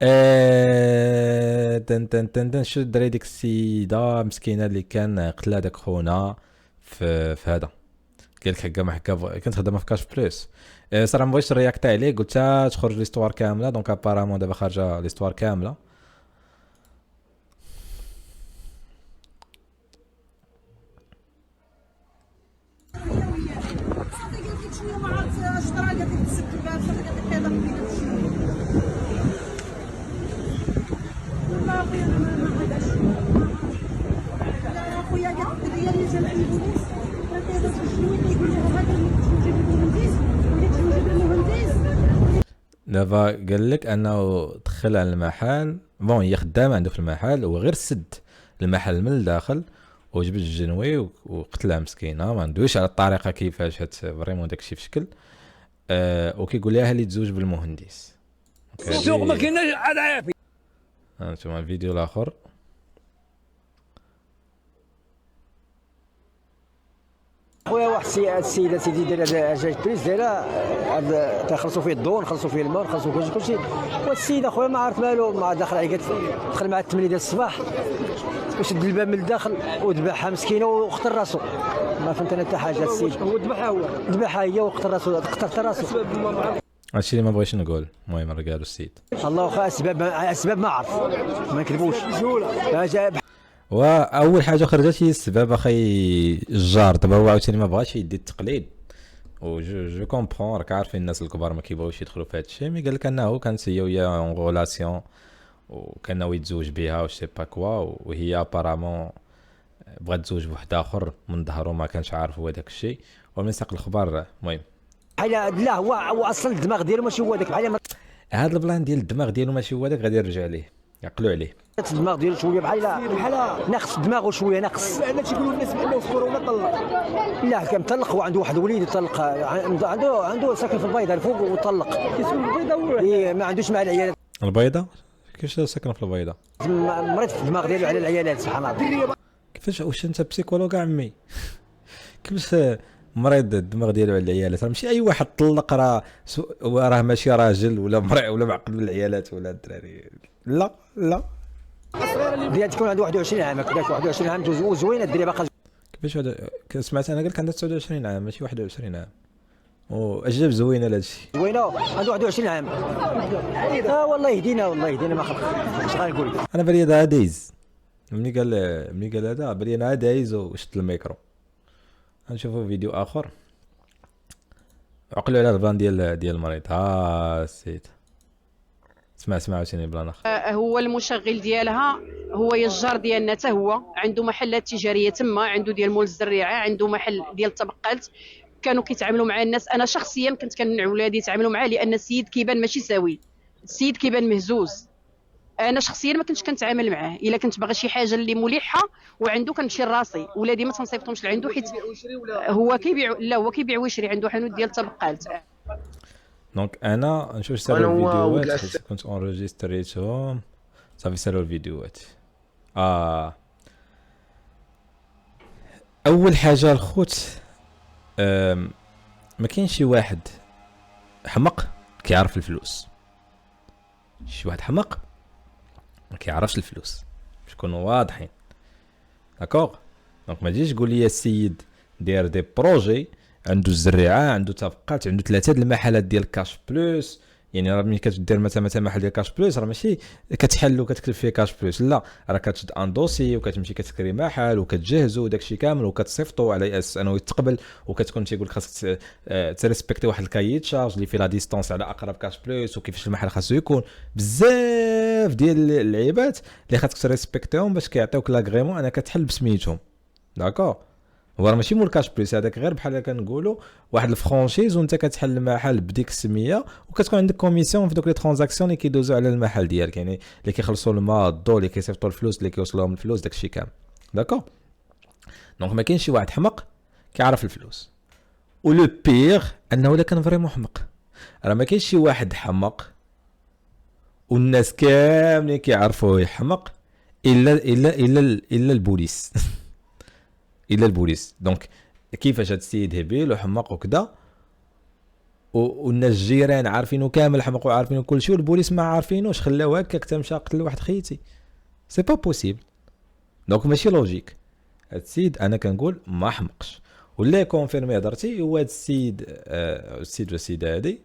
تن تن تن تن شو دري ديك السيده مسكينه اللي كان قتلها داك خونا في هذا. قال لك هكا ما هكا كنت خدامه في كاش بلوس. صراحه ما بغيتش نرياكت عليه، قلتها تخرج ليستوار كامله. دونك ابارامون دابا خارجه ليستوار كامله. دابا قال لك انه دخل على المحل، بون هي خدامه عنده في المحل، هو غير سد المحل من الداخل وجبد الجنوي وقتلها مسكينه. ما ندويش على الطريقه كيفاش، حيت فريمون داكشي في شكل. وكيقول لها اللي تزوج بالمهندس. السوق ما كايناش عاد عافي. هانتوما الفيديو الاخر. خويا واحد السيده سيدي دايره جاج بريس دايره تخلصوا فيه الضوء، نخلصوا فيه الماء، نخلصوا فيه كلشي. والسيده خويا ما عارف مالو، ما داخل عليه دخل مع 8 ديال الصباح وشد الباب من الداخل وذبحها مسكينه وقتل راسو. ما فهمت انا حتى حاجه. السيد هو ذبحها هي وقتل راسو، قتل راسو. هادشي اللي ما بغيتش نقول. المهم راه قالوا السيد. الله واخا اسباب ما عرف، ما نكذبوش. واول حاجه خرجت هي السبب اخي الجار. دابا هو عاوتاني ما بغاش يدي التقليد، و جو كومبرون. راك عارفين الناس الكبار ما كيبغيوش يدخلوا في هذا الشيء. مي قال لك انه كانت هي ويا اون غولاسيون وكان ناوي يتزوج بها وشي با كوا، وهي ابارامون بغات تزوج بواحد اخر من ظهره، ما كانش عارف هو داك الشيء. ومن ساق الخبر المهم بحال لا هو اصلا الدماغ ديالو ماشي هو داك. بحال هذا البلان ديال الدماغ ديالو ماشي هو داك، غادي يرجع ليه يعقلوا عليه. الدماغ ديالو شويه بحال ناقص دماغه شويه ناقص. لان تيقولوا الناس بانه في كورونا طلق. لا كان مطلق، وعنده واحد الوليد طلق، عنده ساكن في البيضاء الفوق وطلق. كيسكن في البيضاء هو إيه ما عندوش مع العيالات. البيضه كيفاش ساكنه في البيضه؟ مريض في الدماغ ديالو على العيالات سبحان الله. كيفاش واش انت بسيكولوج عمي؟ كيفاش مريض الدماغ ديالو على العيالات؟ راه ماشي اي واحد طلق راه ماشي راجل ولا مريض ولا معقد من العيالات ولا الدراري. لا لا ديال تكون عنده 21 عام هكذاك، 21 عام وزوينه الدريه باقا. كيفاش سمعت انا قال لك عندها 29 عام ماشي 21 عام. واجاب زوينه لهادشي. زوينه عنده 21 عام. والله يهدينا والله يهدينا ما خلق. اش غنقول لك. انا بالي هذا دايز. ملي قال هذا بالي انا دايز وشد الميكرو. غنشوفوا فيديو اخر. عقلوا على البلان ديال المريض. ها سيت اسمع عاوتاني بلان اخر. هو المشغل ديالها، هو الجار ديالنا حتى هو عنده محلات تجاريه تما، عنده ديال مول الزريعه، عنده محل ديال الطبقات. كانوا كيتعاملوا مع الناس. انا شخصيا كنت كنمنع ولادي يتعاملوا معاه، لان السيد كيبان ماشي سوي، السيد كيبان مهزوز. انا شخصيا ما كنتش كنتعامل معاه. الا كنت باغا شي حاجه اللي ملحه وعنده كنمشي لراسي. ولادي ما تنصيفطهمش لعنده، حيت هو كيبيع. لا هو كيبيع ويشري، عنده حانوت ديال الطبقات. دونك انا نشوف سالوا الفيديوهات حيت كنت اونجستريتهم صافي. سالوا الفيديوهات. اول حاجه الخوت، ما كاينش شي واحد حمق كيعرف الفلوس. شي واحد حمق ما كيعرفش الفلوس، باش نكونوا واضحين. داكوغ؟ دونك ما تجيش تقول لي السيد داير دي بروجي، عنده الزريعه، عنده طبقات، عنده 3 د المحلات ديال كاش بلوس. يعني راه ملي كتدير مثلا محل ديال كاش بلوس، راه ماشي كتحل وكتكتب فيه كاش بلوس، لا راه كتشد ان دوسي وكتمشي كتكري محل وكتجهزو داكشي كامل وكتصيفطو على اس انه يتقبل. وكتكون تيقول لك خاصك تريسبكتي واحد الكايي تشارج اللي فيه لا ديستونس على اقرب كاش بلوس، وكيفاش المحل خاصو يكون. بزاف ديال اللعيبات اللي خاصك تريسبكتيهم باش كيعطيوك لاغريمون انك كتحل بسميتهم. داكور؟ هو راه ماشي مول كاش بليس هذاك، غير بحال كنقولوا واحد الفرانشيز وانت كتحل المحل بديك السميه، وكتكون عندك كوميسيون في دوك لي ترانزاكسيون اللي كيدوزوا على المحل ديالك. يعني اللي كيخلصوا الماء الضو، اللي كيصيفطوا الفلوس، اللي كيوصلوهم الفلوس، داكشي كامل. داكور؟ دونك ما كاينش شي واحد حمق كيعرف الفلوس. ولو بيغ انه الا كان فريمون حمق، راه ما كاينش شي واحد حمق والناس كاملين كيعرفوه يحمق الا البوليس. الا البوليس. دونك كيفاش هاد السيد هبيل وحماق وكذا، والناس الجيران عارفينه كامل حمق وعارفينه كل شيء، والبوليس ما عارفينوش، خلاو هكاك حتى مشى قتل واحد خيتي. سي با بوسيبل. دونك ماشي لوجيك. هاد السيد انا كنقول ما حمقش، ولا كونفيرمي هضرتي هو هاد السيد السيد ولا السيده هادي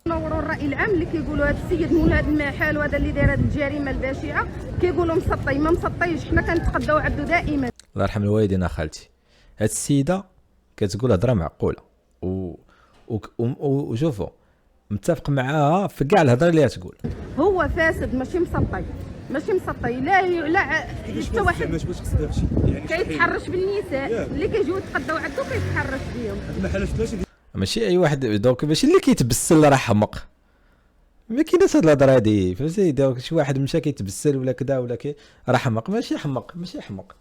نوروا الراي العام اللي كيقولوا هذا السيد مول هذا المحل وهذا اللي داير هذه الجريمه البشعه، كيقولوا مسطي ما مسطيش، حنا كنتقداو عنده دائما. الله يرحم الوالدين خالتي. هاد السيده كتقول هضره معقوله وشوفوا متفق معاها في كاع الهضره اللي تقول. هو فاسد ماشي مسطي، ماشي مسطي. لا حتى واحد كيتحرش بالنساء اللي كيجيو يتقداو عنده كيتحرش بهم. ماشي اي واحد دونك ماشي اللي كيتبسل راه حمق. ما كايناش هاد الهضره هادي فهمتي. دونك شي واحد مشى كيتبسل ولا كذا ولا راه حمق. ماشي حمق ماشي حمق.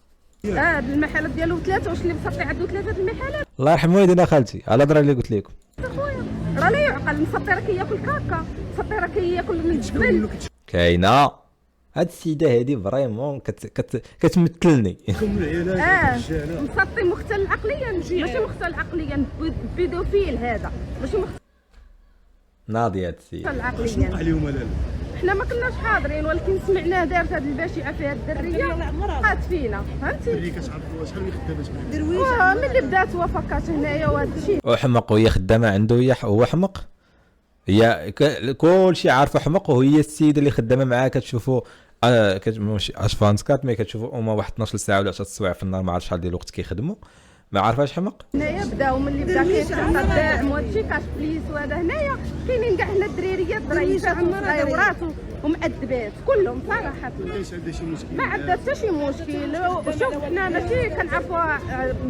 المحلات ديالو 3 واش اللي مسطي عنده 3 المحلات. الله يرحم والدينا خالتي على الهضره اللي قلت لكم. اخويا راه لا يعقل. مسطي راه كياكل كاكا، مسطي راه كياكل من الجبل. كاينه هاد السيده هادي فريمون كتمثلني. مسطي مختل عقليا، ماشي مختل عقليا، بيدوفيل هذا ماشي مختل ناضي هاد السيده. عقليا. حنا ما كناش حاضرين ولكن سمعناه دارت هذه البشعه في هذه الدريه بقات فينا فهمتي. ملي كتعرفوا شحال من خدامات درويشه ملي بدات وفكات هنايا وهذا الشيء. وحمق وهي خدامه عنده هو حمق. هي كلشي عارفه حمق، وهي السيده اللي خدامه معاه كتشوفوا ماشي اشفانسكات مي كتشوفوا هما واحد 12 ساعه ولا 10 سوايع في النهار، ما عرف شحال ديال الوقت كيخدموا، ما عارفاش حمق. هنايا بداو ملي بدا كيتعطى الداعم وهذا الشيء كاش بليس وهذا هنايا كاينين كاع هنا الدراريات ضريسات وصغيورات ومؤدبات كلهم صراحه. ما عندها حتى شي مشكل. شوف حنا ماشي كنعرفوها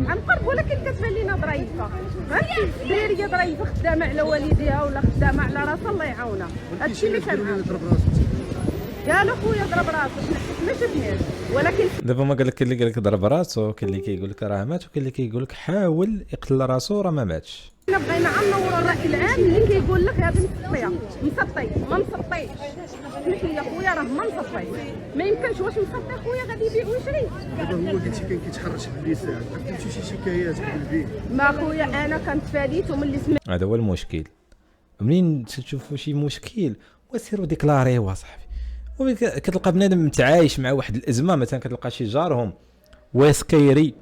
عن قرب ولكن كتبان لينا ظريفه فهمتي. دراريه ظريفه خدامه على والديها ولا خدامه على راسها الله يعاونها. هذا الشيء اللي كنعرف. قالوا خويا ضرب راسو ما شفناش ولكن دابا ما قال لك اللي قال لك ضرب راسو، كاين اللي كيقول لك راه مات، وكاين اللي كيقول لك حاول يقتل راسو راه ما ماتش. حنا بغينا نوروا الراي العام اللي كيقول لك هذا مسطيه مسطي ما مسطيش. سمح لي خويا راه ما مسطيش، ما يمكنش. واش مسطي خويا غادي يبيع ويشري؟ دابا هو قلتي كان كيتحرش بالنساء، عرفتي شي شكايات بالبيت؟ ما خويا انا كنت فاديته ملي سمعت. هذا هو المشكل. منين تشوفوا شي مشكل وسيروا ديكلاريوه صاحبي. كتلقى بنادم متعايش مع واحد الازمه، مثلا كتلقى شي جارهم واسكيري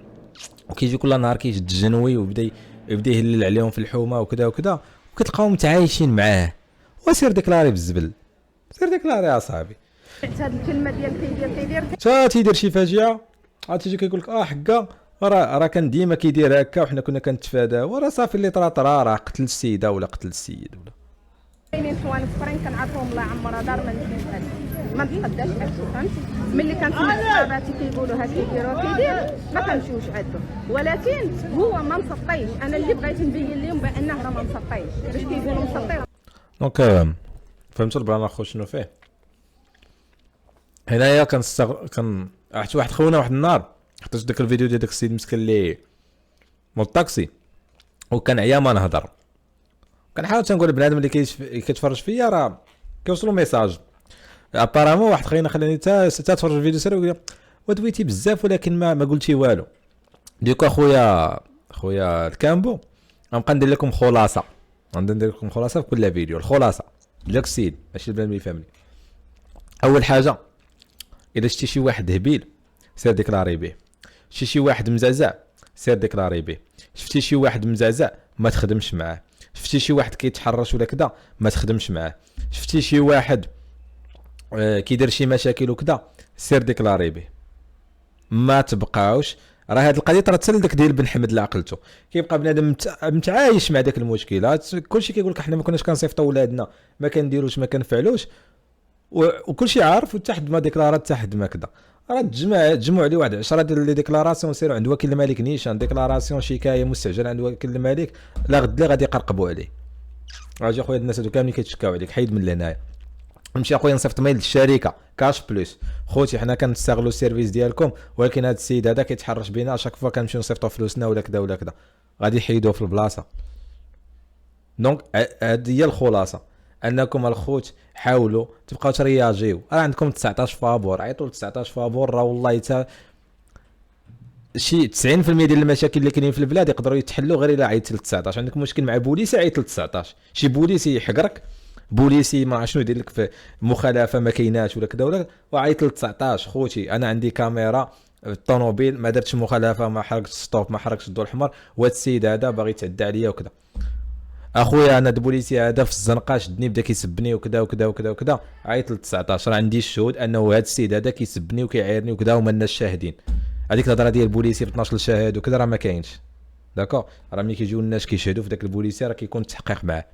وكيجي كل نهار كيجي الجنوي وبدا يهلل عليهم في الحومه وكذا وكذا، وكتلقاهم متعايشين معاه. وسير ديكلاري بالزبل، سير ديكلاري يا صاحبي. هاد الكلمه ديال كيدير تا تيدير شي فاجعه عاد تيجي كيقول لك حكا راه كان ديما كيدير هكا وحنا كنا كنتفاداه، وراه صافي اللي طرا راه قتل السيده ولا قتل السيد ولا. كاينين حوانت اخرين كنعرفوهم الله يعمرها دار ما نتقداش عندو فهمتي. ملي كنسمع صحاباتي كيقولوا هاد كيديروا كيدير ما كنمشيوش عندو، ولكن هو ما مسطيش. انا اللي بغيت نبين لهم بانه راه ما مسطيش باش كيقولوا مسطي. دونك فهمتوا البلان اخو شنو فيه. هنايا كان واحد خونا واحد النهار حطيت داك الفيديو ديال داك السيد مسكين اللي مول الطاكسي وكان عيا ما نهضر. كنحاول تنقول لبنادم اللي كيتفرج فيا راه كيوصلوا ميساج. ابارامون واحد خلينا خليني تا تفرج الفيديو سير ويقول ودويتي بزاف ولكن ما قلتي والو. ديكو خويا الكامبو غنبقى ندير لكم خلاصه، غندير لكم خلاصه في كل فيديو. الخلاصه ديال السيد ماشي البنادم اللي يفهمني. اول حاجه الا شتي شي واحد هبيل سير ديكلاري به، شي واحد مزعزع سير ديكلاري به، شفتي شي واحد مزعزع ما تخدمش معاه، شفتي شي واحد كيتحرش ولا كذا ما تخدمش معاه، شفتي شي واحد كيدير شي مشاكل وكذا سير ديكلاري به. ما تبقاوش راه هاد القضيه راه حتى داك ديال بن حمد اللي عقلته كيبقى بنادم متعايش مع داك المشكلات. كلشي كيقول لك حنا ما كناش كنصيفطوا ولادنا، ما كنديروش ما كنفعلوش، وكلشي عارف وتحد ما ديكلارات تحد ما كذا. راه تجمعوا عليه واحد 10 ديال لي ديكلاراسيون سيروا عند وكيل الملك نيشان، ديكلاراسيون شكايه مستعجله عند وكيل الملك، لا غد لي غادي يقرقبوا عليه. اجي اخويا الناس هادو كاملين كيتشكاو عليك، حيد من لهنايا. نمشي اخويا نصيفط ميل للشركه كاش بلوس، خوتي حنا كنستغلوا السيرفيس ديالكم ولكن هذا السيد هذا كيتحرش بينا اشاك فوا كنمشيو نصيفطوا فلوسنا ولا كذا ولا كذا، غادي يحيدوه في البلاصه. دونك هذه هي الخلاصه، انكم الخوت حاولوا تبقاو ترياجيو. راه عندكم 19 فابور، عيطوا ل 19 فابور. راه والله شي 90% ديال المشاكل اللي كاينين في البلاد يقدروا يتحلوا غير الا عيطت ل 19. عندك مشكل مع بوليسي عيط ل 19. شي بوليسي يحقرك، بوليسي ما عرف شنو يدير لك في مخالفه ما كايناش ولا كذا ولا، وعيط ل 19. خوتي انا عندي كاميرا الطوموبيل ما درتش مخالفه، ما حركتش ستوب، ما حركتش الضوء الاحمر، وهذا السيد هذا باغي يتعدى عليا وكذا. اخويا انا البوليسي هذا في الزنقه شدني بدا كيسبني وكذا وكذا وكذا وكذا، عيط ل 19. راه عندي الشهود انه هذا السيد هذا كيسبني وكيعايرني وكذا وما لناش شاهدين. هذيك الهضره ديال البوليسي ب 12 شاهد وكذا راه ما كاينش. داكور، راه ملي كيجيو الناس كيشهدوا في ذاك البوليسي راه كيكون التحقيق معاه.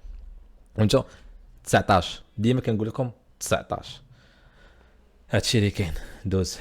فهمتوا؟ 19 ديما كنقول لكم 19. هادشي اللي كاين. دوز.